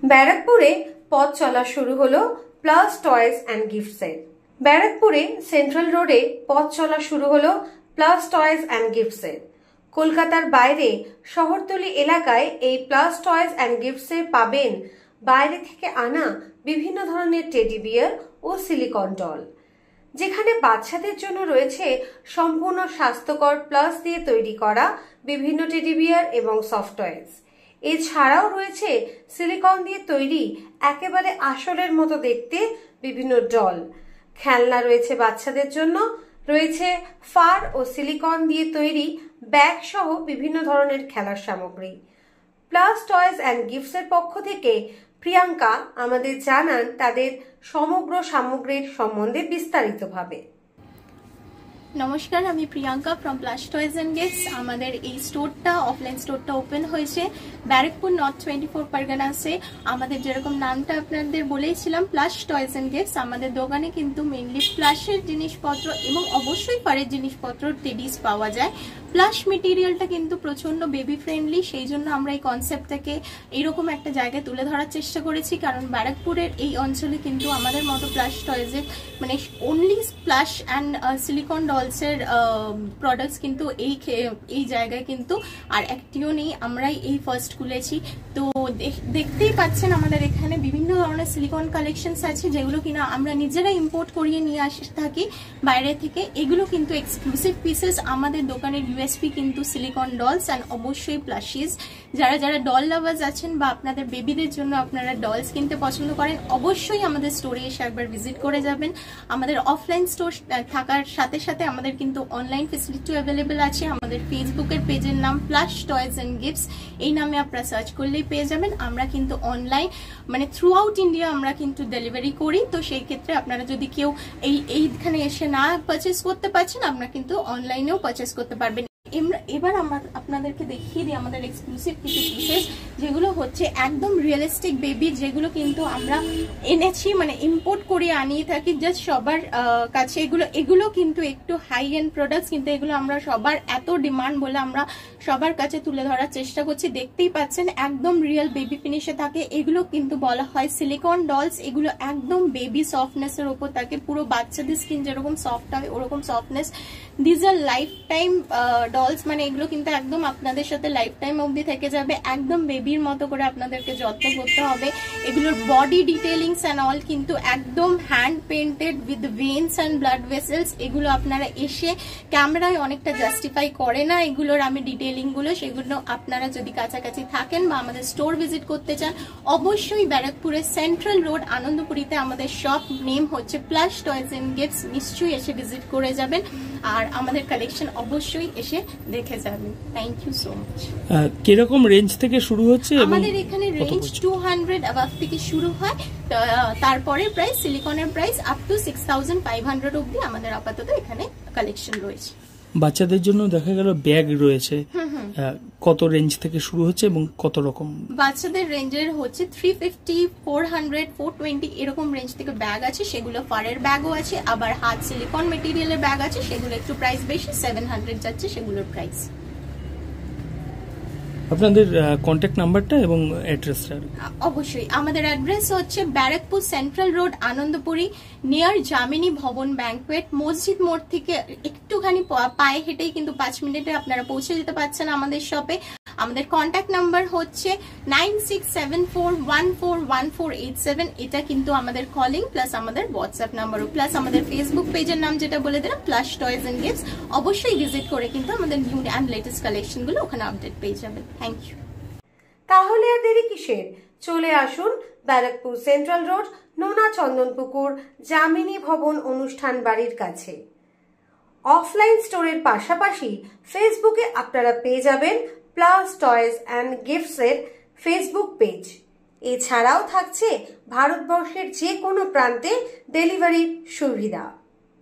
ব্যারাকপুরে পথ চলা শুরু হলো প্লাস টয়েস অ্যান্ড গিফটসের। ব্যারাকপুরে সেন্ট্রাল রোডে পথ চলা শুরু হলো প্লাস টয়েস অ্যান্ড গিফটসের। কলকাতার বাইরে শহরতলি এলাকায় এই প্লাস টয়েস অ্যান্ড গিফটসে পাবেন বাইরে থেকে আনা বিভিন্ন ধরনের টেডি বিয়ার ও সিলিকন ডল, যেখানে বাচ্চাদের জন্য রয়েছে সম্পূর্ণ স্বাস্থ্যকর প্লাস দিয়ে তৈরি করা বিভিন্ন টেডি বিয়ার এবং সফট টয়েস। এছাড়াও রয়েছে সিলিকন দিয়ে তৈরি একেবারে আসলের মতো দেখতে বিভিন্ন ডল। খেলনা রয়েছে বাচ্চাদের জন্য, রয়েছে ফার ও সিলিকন দিয়ে তৈরি ব্যাগ সহ বিভিন্ন ধরনের খেলার সামগ্রী। প্লাস টয়েস অ্যান্ড গিফটসের পক্ষ থেকে প্রিয়াঙ্কা আমাদের জানান তাদের সমগ্র সামগ্রীর সম্বন্ধে বিস্তারিতভাবে। নমস্কার, আমি Priyanka from plus toys and gifts. আমাদের এই স্টোরটা অফলাইন স্টোরটা ওপেন হয়েছে ব্যারাকপুর নর্থ 24 পারগানাসে। আমাদের যেরকম নামটা আপনাদের বলেইছিলাম প্লাস টয়েস অ্যান্ড গিফটস, আমাদের দোকানে কিন্তু মেনলি প্লাসের জিনিসপত্র এবং অবশ্যই ফারের জিনিসপত্র টেডিস পাওয়া যায়। প্লাস মেটেরিয়ালটা কিন্তু প্রচন্ড বেবি ফ্রেন্ডলি, সেই জন্য আমরা এই কনসেপ্টটাকে এইরকম একটা জায়গায় তুলে ধরার চেষ্টা করেছি। কারণ ব্যারাকপুরের এই অঞ্চলে কিন্তু আমাদের মতো প্লাস টয়েসের মানে অনলি প্লাস অ্যান্ড সিলিকন ডলসের প্রোডাক্টস কিন্তু এই জায়গায় কিন্তু আর একটিও নেই, আমরাই এই ফার্স্ট খুলেছি। তো দেখতেই পাচ্ছেন আমাদের এখানে বিভিন্ন ধরনের সিলিকন কালেকশনস আছে, যেগুলো কিনা আমরা নিজেরা ইম্পোর্ট করিয়ে নিয়ে আসে থাকি বাইরে থেকে। এগুলো কিন্তু এক্সক্লুসিভ পিসেস। আমাদের দোকানের ইউএসপি কিন্তু সিলিকন ডলস অ্যান্ড অবশ্যই প্লাশিস। যারা যারা ডল লাভার্স আছেন বা আপনাদের বেবিদের জন্য আপনারা ডলস কিনতে পছন্দ করেন, অবশ্যই আমাদের স্টোরে এসে একবার ভিজিট করে যাবেন। আমাদের অফলাইন স্টোর থাকার সাথে সাথে আমাদের কিন্তু অনলাইন ফেসিলিটিও অ্যাভেলেবেল আছে। আমাদের ফেসবুকের পেজের নাম প্লাস টয়েস অ্যান্ড গিফটস, এই নামে আপনারা সার্চ করলেই পেয়ে যাবেন। আমরা কিন্তু অনলাইন মানে থ্রু আউট ইন্ডিয়া আমরা কিন্তু ডেলিভারি করি। তো সেই ক্ষেত্রে আপনারা যদি কেউ এইখানে এসে না পারচেস করতে পারছেন, আপনারা কিন্তু অনলাইনেও পারচেস করতে পারবেন। এবার আমরা আপনাদেরকে দেখিয়ে দিই আমাদের এক্সক্লুসিভ কিছু পিসেস, যেগুলো হচ্ছে একদম রিয়েলিস্টিক বেবি, যেগুলো কিন্তু আমরা এনেছি মানে ইম্পোর্ট করে আনিয়ে থাকি জাস্ট সবার কাছে। এগুলো কিন্তু একটু হাই এন্ড প্রোডাক্টস, কিন্তু এগুলো আমরা সবার এত ডিমান্ড বলে আমরা সবার কাছে তুলে ধরার চেষ্টা করছি। দেখতেই পাচ্ছেন একদম রিয়েল বেবি ফিনিশে থাকে। এগুলো কিন্তু বলা হয় সিলিকন ডলস। এগুলো একদম বেবি সফটনেস এর উপর থাকে, পুরো বাচ্চাদের স্কিন যেরকম সফট হয় ওরকম softness. This are lifetime dolls, মানে এগুলো কিন্তু একদম আপনাদের সাথে লাইফ টাইম অবধি থেকে যাবে। একদম বেবির মতো করে আপনাদেরকে যত্ন করতে হবে। এগুলোর বডি ডিটেলিংস অ্যান্ড অল কিন্তু একদম hand painted with veins and blood vessels. এগুলো আপনারা এসে ক্যামেরায় অনেকটা জাস্টিফাই করে না এগুলোর আমি ডিটেলিং গুলো, সেগুলো আপনারা যদি কাছাকাছি থাকেন বা আমাদের স্টোর ভিজিট করতে চান, অবশ্যই ব্যারাকপুরের সেন্ট্রাল রোড আনন্দপুরীতে আমাদের শপ নেম হচ্ছে প্লাস টয়েস অ্যান্ড গিফটস। নিশ্চয়ই এসে ভিজিট করে যাবেন আর আমাদের কালেকশন অবশ্যই এসে দেখে যাবেন। Thank you so much. কিরকম রেঞ্জ থেকে শুরু হচ্ছে? আমাদের এখানে রেঞ্জ 200 অ্যাবাভ থেকে শুরু হয়, তারপরে প্রাইস সিলিকনের প্রাইস আপ টু 6500 অবধি আমাদের আপাতত এখানে কালেকশন রয়েছে। বাচ্চাদের জন্য দেখা গেল ব্যাগ রয়েছে, কত রেঞ্জ থেকে শুরু হচ্ছে এবং কত রকম? বাচ্চাদের রেঞ্জের হচ্ছে 350, 400, 420 এরকম রেঞ্জ থেকে ব্যাগ আছে। সেগুলো ফারের ব্যাগও আছে, আবার হাত সিলিকন মেটেরিয়ালের ব্যাগ আছে, সেগুলো একটু প্রাইস বেশি, 700 যাচ্ছে সেগুলোর প্রাইস। আপনাদের কন্ট্যাক্ট নাম্বারটা এবং অ্যাড্রেসটা? অবশ্যই আমাদের অ্যাড্রেস হচ্ছে Barrackpore central road Anandapuri, near Jamini ভবন ব্যাংকুয়েট, মসজিদ মোড় থেকে একটুখানি পায়ে হেঁটেই কিন্তু 5 মিনিটে আপনারা পৌঁছে যেতে পারছেন আমাদের শপে। আমাদের কন্ট্যাক্ট নাম্বার হচ্ছে 9674141487। এটা কিন্তু আমাদের কলিং প্লাস আমাদের হোয়াটসঅ্যাপ নাম্বারও, প্লাস আমাদের ফেসবুক পেজের নাম যেটা বলে দিলাম প্লাস টয়েস অ্যান্ড গিফটস। অবশ্যই ভিজিট করে কিন্তু আমাদের নিউ অ্যান্ড লেটেস্ট কালেকশন গুলো ওখানে আপডেট পেয়ে যাবেন। Thank you. তাহলে আর দেরি কিসের, চলে আসুন ব্যারাকপুর সেন্ট্রাল রোড নোনা চন্দনপুকুর যামিনী ভবন অনুষ্ঠান বাড়ির কাছে। অফলাইন স্টোরের পাশাপাশি ফেসবুকে আপনারা পেয়ে যাবেন প্লাস টয়েস অ্যান্ড গিফটস এর ফেসবুক পেজ। এছাড়াও থাকছে ভারতবর্ষের যে কোনো প্রান্তে ডেলিভারির সুবিধা।